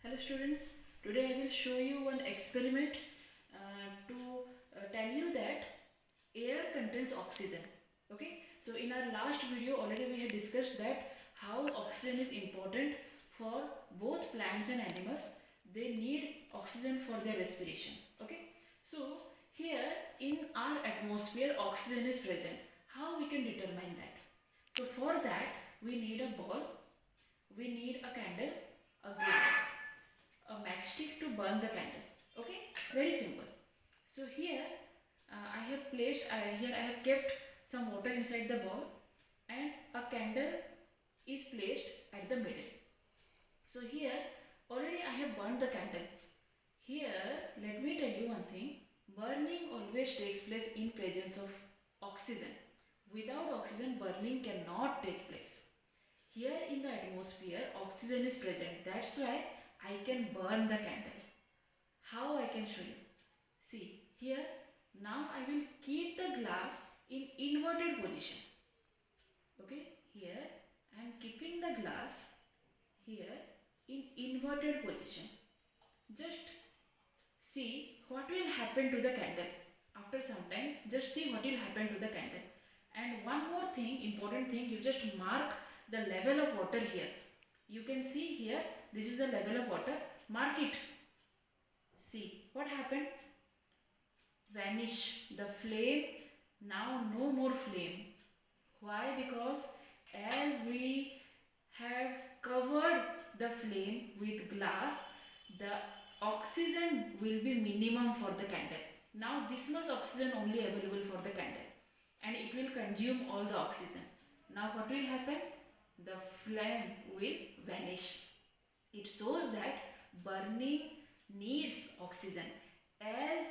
Hello students, today I will show you one experiment to tell you that air contains oxygen. Okay, so in our last video already we had discussed that how oxygen is important for both plants and animals. They need oxygen for their respiration. Okay, so here in our atmosphere oxygen is present. How we can determine that? So for that we need a ball, we need a candle, a glass, a matchstick to burn the candle. Okay, very simple. So here I have placed here I have kept some water inside the bowl and a candle is placed at the middle. So here already I have burned the candle. Here let me tell you one thing, burning always takes place in presence of oxygen. Without oxygen burning cannot take place. Here in the atmosphere oxygen is present, that's why I can burn the candle. How I can show you? See here, now I will keep the glass in inverted position. Okay, here I am keeping the glass here in inverted position. Just see what will happen to the candle. After some time, just see what will happen to the candle. And one more thing, important thing, you just mark the level of water here. You can see here, this is the level of water, mark it. See what happened? Vanish the flame. Now no more flame. Why? Because as we have covered the flame with glass, the oxygen will be minimum for the candle. Now this much oxygen only available for the candle and it will consume all the oxygen. Now what will happen? The flame will vanish. It shows that burning needs oxygen. As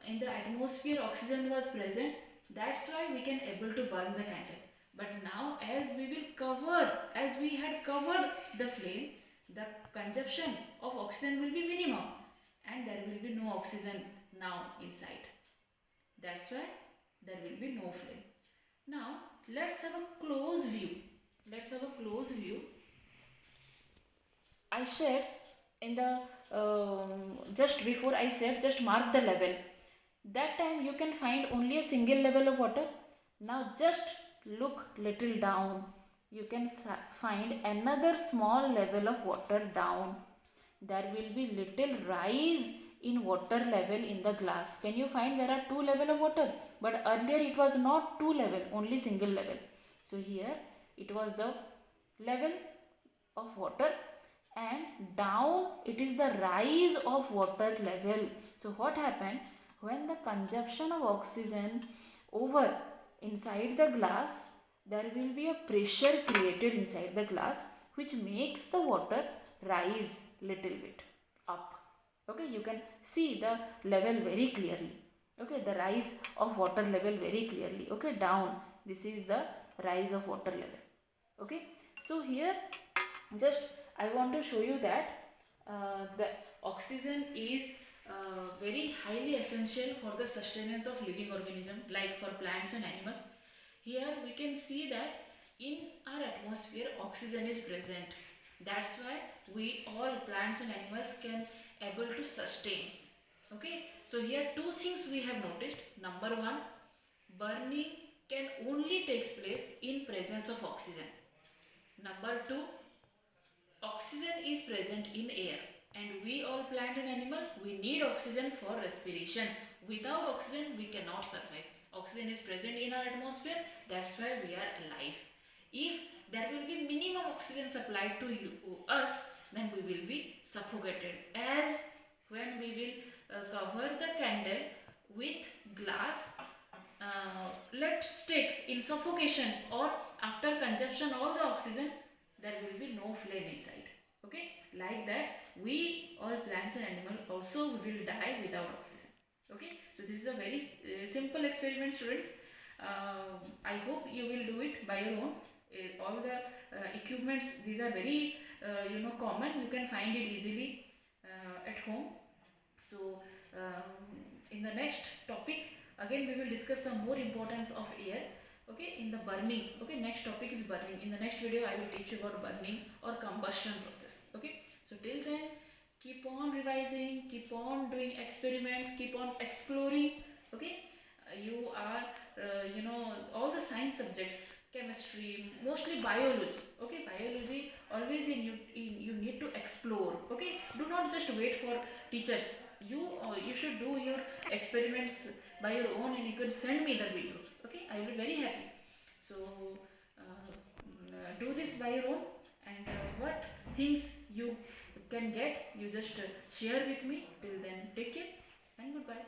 in the atmosphere oxygen was present, that's why we can able to burn the candle. But now as we had covered the flame, the consumption of oxygen will be minimum and there will be no oxygen now inside. That's why there will be no flame. Now let's have a close view. I said in the just before I said just mark the level. That time you can find only a single level of water. Now just look little down. You can find another small level of water down. There will be little rise in water level in the glass. Can you find there are two level of water? But earlier it was not two level, only single level. So here it was the level of water and down it is the rise of water level. So what happened? When the consumption of oxygen over inside the glass, there will be a pressure created inside the glass which makes the water rise little bit up. Okay, you can see the level very clearly. Okay, the rise of water level very clearly. Okay, down, this is the rise of water level. Okay, so here just I want to show you that the oxygen is very highly essential for the sustenance of living organism like for plants and animals. Here we can see that in our atmosphere oxygen is present. That's why we all plants and animals can able to sustain. Okay, so here two things we have noticed. Number one, burning can only takes place in presence of oxygen. Number two, oxygen is present in air and we all plant and animal we need oxygen for respiration. Without oxygen we cannot survive. Oxygen is present in our atmosphere, that's why we are alive. If there will be minimum oxygen supplied to us, then we will be suffocated. As when we will cover the candle with glass, let's take in suffocation or after consumption all the oxygen, there will be no flame inside. Okay, like that we all plants and animals also will die without oxygen. Okay, so this is a very simple experiment, students. I hope you will do it by your own. All the equipments, these are very common, you can find it easily at home. So in the next topic again we will discuss some more importance of air. Okay, in the burning. Okay, next topic is burning. In the next video I will teach you about burning or combustion process. Okay, so till then, keep on revising, keep on doing experiments, keep on exploring. Okay, you are all the science subjects, chemistry, mostly biology. Okay, biology always you need to explore. Okay, do not just wait for teachers. You should do your experiments by your own, and you can send me the videos. Okay, I will be very happy. So do this by your own, and what things you can get, you just share with me. Till then, take care and goodbye.